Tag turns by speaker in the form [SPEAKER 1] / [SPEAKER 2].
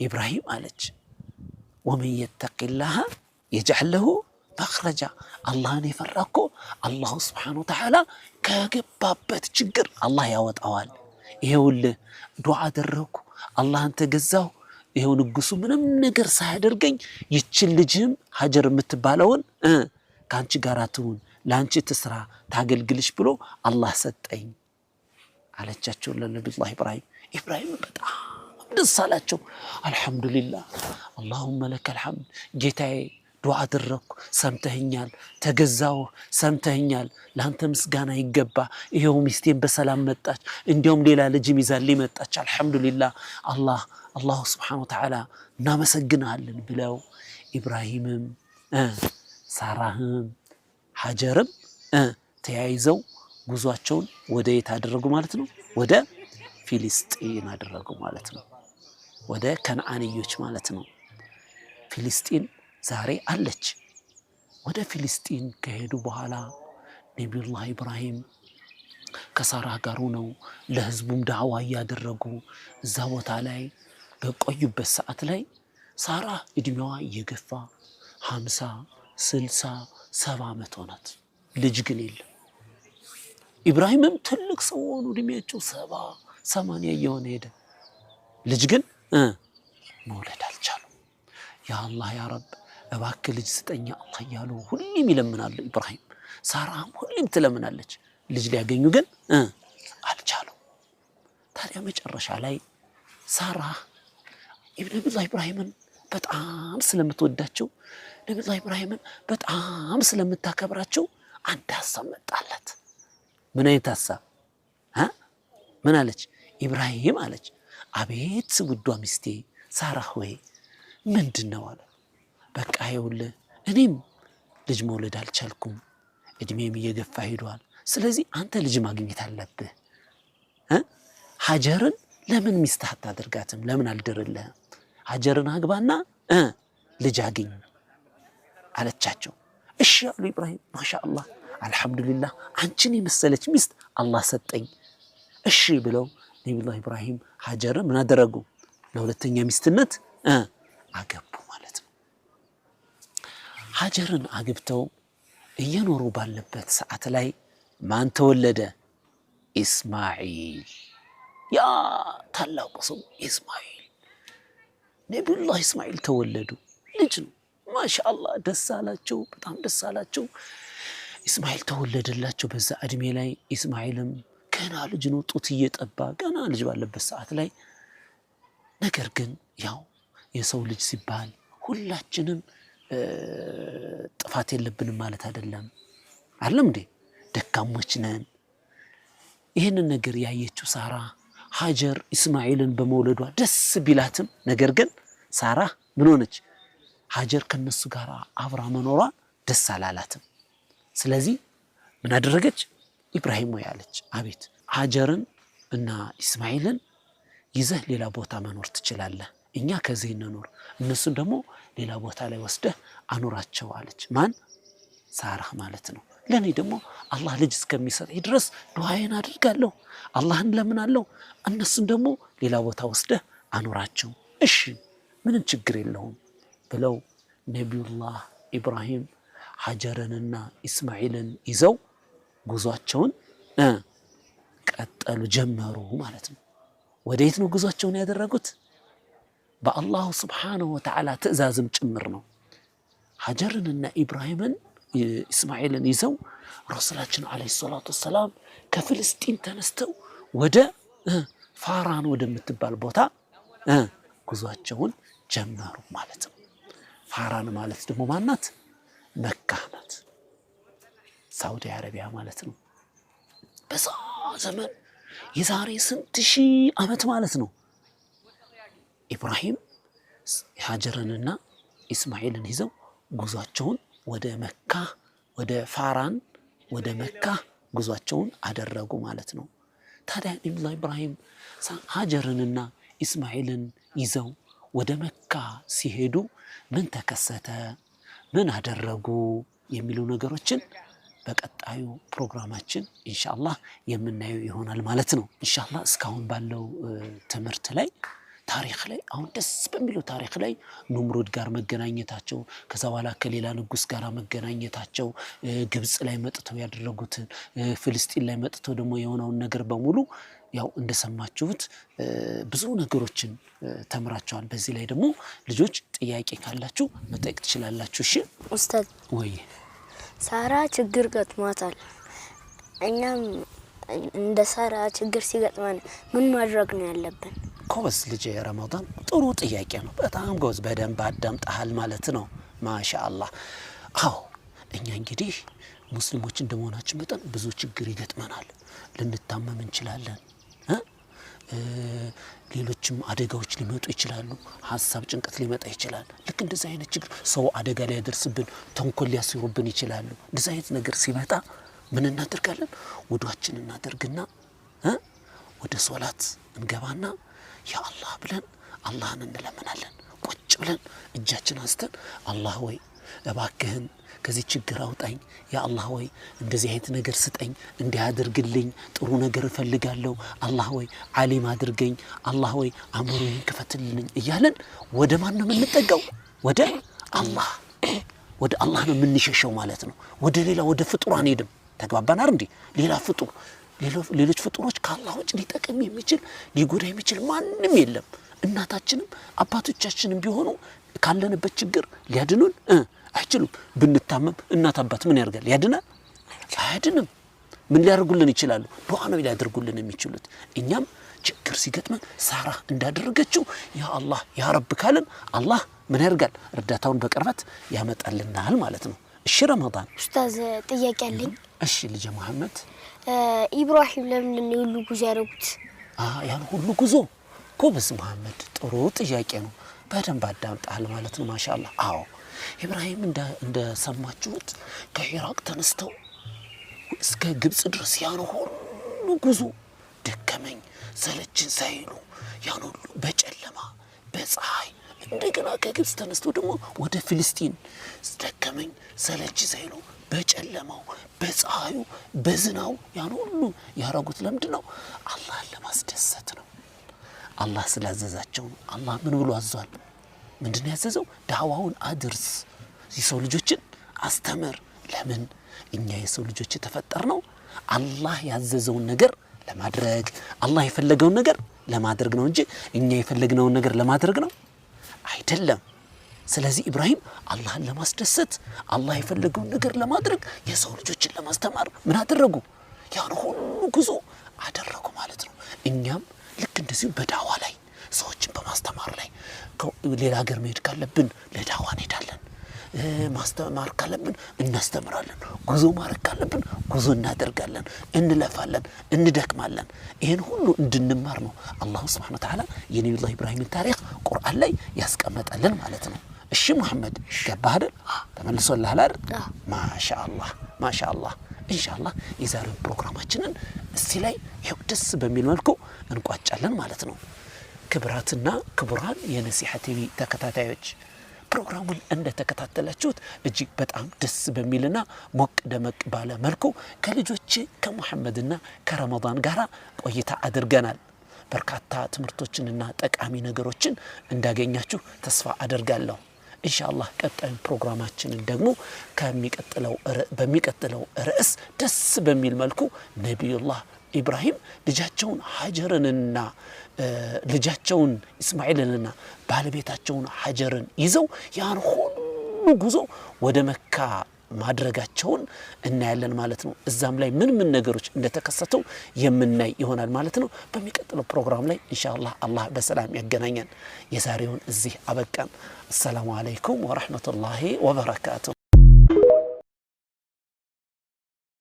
[SPEAKER 1] ኢብራሂም አለች ወመን የተቂላህ የጅዐል ለሁ መኽረጃ አላህን የፈራ እኮ አላሁ ስብሓነሁ ወተዓላ ከገባበት ችግር አላህ ያወጣዋል። ይኸውልህ ዱዓ አደረግኩ አላህን ተገዛሁ ይኸው ንጉሱ ምንም ነገር ሳያደርገኝ ይችን ልጅም ሀጀር የምትባለውን ከአንቺ ጋር ትሁን ለአንቺ ትስራ ታገልግልሽ ብሎ አላህ ሰጠኝ አለቻቸው ለነቢዩላህ ኢብራሂም በጣም ደስ አላቸው። አልሐምዱሊላህ አላሁመ ለከል ሐምድ ጌታዬ ዱዓ አደረግኩ ሰምተኸኛል፣ ተገዛሁ ሰምተኸኛል፣ ለአንተ ምስጋና ይገባ። ይኸው ሚስቴን በሰላም መጣች፣ እንዲያውም ሌላ ልጅም ይዛልኝ መጣች። አልሐምዱሊላህ አላሁ ስብሓነሁ ወተዓላ እናመሰግናለን ብለው ኢብራሂምም ሳራህም ሀጀርም ተያይዘው ጉዟቸውን ወደ የት አደረጉ ማለት ነው? ወደ ፊልስጢን አደረጉ ማለት ነው። ወደ ከነዓንዮች ማለት ነው። ፊልስጢን ዛሬ አለች። ወደ ፊልስጢን ከሄዱ በኋላ ነቢዩላህ ኢብራሂም ከሳራ ጋር ሆነው ለህዝቡም ዳዕዋ እያደረጉ እዛ ቦታ ላይ በቆዩበት ሰዓት ላይ ሳራ እድሜዋ እየገፋ 50 60 70 ዓመት ሆናት። ልጅ ግን የለም። ኢብራሂምም ትልቅ ሰው ሆኑ እድሜያቸው 70 80 እየሆነ ሄደ። ልጅ ግን መውለድ አልቻሉም። ያ አላህ ያ ረብ እባክህ ልጅ ስጠኛ አላህ እያሉ ሁሌም ይለምናሉ። ኢብራሂም ሳራም ሁሌም ትለምናለች። ልጅ ሊያገኙ ግን አልቻሉም። ታዲያ መጨረሻ ላይ ሳራ ነቢዩላህ ኢብራሂምን በጣም ስለምትወዳቸው ነቢዩላህ ኢብራሂምን በጣም ስለምታከብራቸው አንድ ሀሳብ መጣላት። ምን አይነት ሀሳብ? ምን አለች? ኢብራሂም አለች አቤት ውዷ ሚስቴ ሳራ ሆይ ምንድነው አለ። በቃ ይኸውልህ እኔም ልጅ መውለድ አልቻልኩም፣ እድሜም እየገፋ ሄዷል። ስለዚህ አንተ ልጅ ማግኘት አለብህ። ሀጀርን ለምን ሚስትህ አታደርጋትም? ለምን አልድርልህም? ሀጀርን አግባና ልጅ አግኝ አለቻቸው። እሺ አሉ ኢብራሂም። ማሻአላህ አልሐምዱሊላህ አንቺን የመሰለች ሚስት አላህ ሰጠኝ። እሺ ብለው ነቢዩላህ ኢብራሂም ሀጀርን ምን አደረጉ? ለሁለተኛ ሚስትነት አገቡ ማለት ነው። ሀጀርን አግብተው እየኖሩ ባለበት ሰዓት ላይ ማን ተወለደ? ኢስማዒል። ያ ታላቁ ሰው ኢስማዒል ነቢዩላህ ኢስማዒል ተወለዱ። ልጅ ነው። ማሻአላህ ደስ አላቸው፣ በጣም ደስ አላቸው። ኢስማዒል ተወለደላቸው በዛ እድሜ ላይ። ኢስማዒልም ገና ልጅ ነው፣ ጡት እየጠባ ገና ልጅ ባለበት ሰዓት ላይ ነገር ግን ያው የሰው ልጅ ሲባል ሁላችንም ጥፋት የለብንም ማለት አይደለም። አይደለም እንዴ? ደካሞች ነን። ይህንን ነገር ያየችው ሳራ ሀጀር ኢስማዒልን በመውለዷ ደስ ቢላትም ነገር ግን ሳራ ምን ሆነች? ሀጀር ከነሱ ጋር አብራ መኖሯ ደስ አላላትም። ስለዚህ ምን አደረገች? ኢብራሂም ወይ አለች አቤት ሀጀርን እና ኢስማዒልን ይዘህ ሌላ ቦታ መኖር ትችላለህ፣ እኛ ከዚህ እንኖር፣ እነሱን ደግሞ ሌላ ቦታ ላይ ወስደህ አኑራቸው አለች። ማን? ሳራ ማለት ነው። ለኔ ደግሞ አላህ ልጅ እስከሚሰጠኝ ድረስ ዱዓዬን አድርጋለሁ፣ አላህን ለምናለሁ፣ እነሱን ደግሞ ሌላ ቦታ ወስደህ አኑራቸው። እሺ ምንም ችግር የለውም ብለው ነቢዩላህ ኢብራሂም ሀጀርንና ኢስማዒልን ይዘው ጉዟቸውን ቀጠሉ፣ ጀመሩ ማለት ነው። ወዴት ነው ጉዟቸውን ያደረጉት? በአላሁ ስብሓነሁ ወተዓላ ትእዛዝም ጭምር ነው። ሀጀርንና ኢብራሂምን ኢስማዒልን ይዘው ረሱላችን ዓለይሂ ሰላቱ ወሰላም ከፍልስጢን ተነስተው ወደ ፋራን ወደምትባል ቦታ ጉዟቸውን ጀመሩ ማለት ነው። ፋራን ማለት ደግሞ ማናት? መካ ናት፣ ሳውዲ አረቢያ ማለት ነው። በዛ ዘመን የዛሬ ስንት ሺህ ዓመት ማለት ነው ኢብራሂም ሀጀርንና ኢስማዒልን ይዘው ጉዟቸውን ወደ መካ ወደ ፋራን ወደ መካ ጉዟቸውን አደረጉ ማለት ነው። ታዲያ ነቢዩላህ ኢብራሂም ሀጀርንና ኢስማዒልን ይዘው ወደ መካ ሲሄዱ ምን ተከሰተ፣ ምን አደረጉ የሚሉ ነገሮችን በቀጣዩ ፕሮግራማችን ኢንሻአላህ የምናየው ይሆናል ማለት ነው። ኢንሻአላህ እስካሁን ባለው ትምህርት ላይ ታሪክ ላይ አሁን ደስ በሚለው ታሪክ ላይ ኑምሩድ ጋር መገናኘታቸው ከዛ በኋላ ከሌላ ንጉስ ጋር መገናኘታቸው ግብጽ ላይ መጥተው ያደረጉትን ፍልስጤን ላይ መጥተው ደግሞ የሆነውን ነገር በሙሉ ያው እንደሰማችሁት ብዙ ነገሮችን ተምራቸዋል። በዚህ ላይ ደግሞ ልጆች ጥያቄ ካላችሁ መጠየቅ ትችላላችሁ። እሺ
[SPEAKER 2] ኡስታዝ
[SPEAKER 1] ወይ
[SPEAKER 2] ሳራ ችግር ገጥሟታል። እኛም እንደ ሳራ ችግር ሲገጥመን ምን ማድረግ ነው ያለብን?
[SPEAKER 1] ኮበስ ልጅ ረመዳን ጥሩ ጥያቄ ነው። በጣም ጎዝ በደንብ አዳምጣሃል ማለት ነው። ማሻአላህ። አዎ እኛ እንግዲህ ሙስሊሞች እንደመሆናችን መጠን ብዙ ችግር ይገጥመናል። ልንታመም እንችላለን። ሌሎችም አደጋዎች ሊመጡ ይችላሉ። ሐሳብ ጭንቀት ሊመጣ ይችላል። ልክ እንደዚህ አይነት ችግር ሰው አደጋ ላይ ያደርስብን ተንኮል ሊያስሩብን ይችላሉ። እንደዚህ አይነት ነገር ሲመጣ ምን እናደርጋለን? ውዱአችንን እናደርግና ወደ ሶላት እንገባና ያ አላህ ብለን አላህን እንለምናለን። ቁጭ ብለን እጃችን አንስተን አላህ ወይ እባክህን ከዚህ ችግር አውጣኝ፣ ያ አላህ ወይ እንደዚህ አይነት ነገር ስጠኝ፣ እንዲያደርግልኝ ጥሩ ነገር እፈልጋለሁ፣ አላህ ወይ ዓሊም አድርገኝ፣ አላህ ወይ አእምሮዬን ክፈትልኝ እያለን ወደ ማን ነው የምንጠጋው? ወደ አላህ ነው የምንሸሸው ማለት ነው። ወደ ሌላ ወደ ፍጡር አንሄድም። ተግባባን አይደል እንዴ? ሌሎች ፍጡሮች ከአላህ ውጭ ሊጠቅም የሚችል ሊጎዳ የሚችል ማንም የለም። እናታችንም አባቶቻችንም ቢሆኑ ካለንበት ችግር ሊያድኑን አይችሉም። ብንታመም እናት አባት ምን ያርጋል? ያድናል? አያድንም። ምን ሊያደርጉልን ይችላሉ? ዱዓ ነው ሊያደርጉልን የሚችሉት። እኛም ችግር ሲገጥመን ሳራ እንዳደረገችው ያ አላህ ያ ረብ ካልን አላህ ምን ያርጋል? እርዳታውን በቅርበት ያመጣልናል ማለት ነው። እሺ ረመዳን
[SPEAKER 2] ኡስታዝ ጥያቄ አለኝ።
[SPEAKER 1] እሺ ልጅ መሐመድ
[SPEAKER 2] ኢብራሂም ለምን ነው ሁሉ ጉዞ ያደረጉት?
[SPEAKER 1] ያን ሁሉ ጉዞ ኮበስ መሐመድ ጥሩ ጥያቄ ነው። በደንብ አዳምጣል ማለት ነው። ማሻአላህ። አዎ ኢብራሂም እንደሰማችሁት ከኢራቅ ተነስተው እስከ ግብጽ ድረስ ያን ሁሉ ጉዞ ደከመኝ ሰለችን ሳይሉ ያን ሁሉ በጨለማ በፀሐይ እንደገና ከግብጽ ተነስተው ደግሞ ወደ ፍልስጤን ደከመኝ ሰለች ሳይሉ በጨለማው በፀሐዩ በዝናው ያን ሁሉ ያረጉት ለምንድነው? አላህን ለማስደሰት ነው። አላህ ስላዘዛቸው ነው። አላህ ምን ብሎ አዟል? ምንድነው ያዘዘው? ዳዋውን አድርስ፣ የሰው ልጆችን አስተምር። ለምን? እኛ የሰው ልጆች ተፈጠርነው አላህ ያዘዘውን ነገር ለማድረግ አላህ የፈለገውን ነገር ለማድረግ ነው እንጂ እኛ የፈለግነውን ነገር ለማድረግ ነው አይደለም። ስለዚህ ኢብራሂም አላህን ለማስደሰት አላህ የፈለገውን ነገር ለማድረግ የሰው ልጆችን ለማስተማር ምን አደረጉ? ያን ሁሉ ጉዞ አደረጉ ማለት ነው። እኛም ልክ እንደዚህ በዳዋ ላይ ሰዎችን በማስተማር ላይ ሌላ ሀገር መሄድ ካለብን ለዳዋ እንሄዳለን። ማስተማር ካለብን እናስተምራለን። ጉዞ ማድረግ ካለብን ጉዞ እናደርጋለን። እንለፋለን፣ እንደክማለን። ይሄን ሁሉ እንድንማር ነው አላህ Subhanahu Wa Ta'ala የነብዩ ኢብራሂምን ታሪክ ቁርአን ላይ ያስቀመጠልን ማለት ነው። እሺ መሐመድ ገባህ አይደል? ተመልሶልሃል አይደል? ማሻአላህ ማሻአላህ። ኢንሻአላህ የዛሬው ፕሮግራማችንን እዚህ ላይ ይኸው ደስ በሚል መልኩ እንቋጫለን ማለት ነው። ክብራትና ክቡራን የነሲሐ ቲቪ ተከታታዮች ፕሮግራሙን እንደተከታተላችሁት እጅግ በጣም ደስ በሚልና ሞቅ ደመቅ ባለ መልኩ ከልጆች ከመሐመድና ከረመዳን ጋር ቆይታ አድርገናል። በርካታ ትምህርቶችንና ጠቃሚ ነገሮችን እንዳገኛችሁ ተስፋ አደርጋለሁ። ኢንሻአላህ ቀጣዩ ፕሮግራማችንን ደግሞ በሚቀጥለው ርዕስ ደስ በሚል መልኩ ነብዩላህ ኢብራሂም ልጃቸውን ሀጀርንና ልጃቸውን እስማኤልንና ባለቤታቸውን ሀጀርን ይዘው ያን ሁሉ ጉዞ ወደ መካ ማድረጋቸውን እናያለን ማለት ነው። እዛም ላይ ምን ነገሮች እንደተከሰተው የምናይ ይሆናል ማለት ነው። በሚቀጥለው ፕሮግራም ላይ ኢንሻአላህ አላህ በሰላም ያገናኘን። የዛሬውን እዚህ አበቃን። السلام عليكم ورحمة الله وبركاته.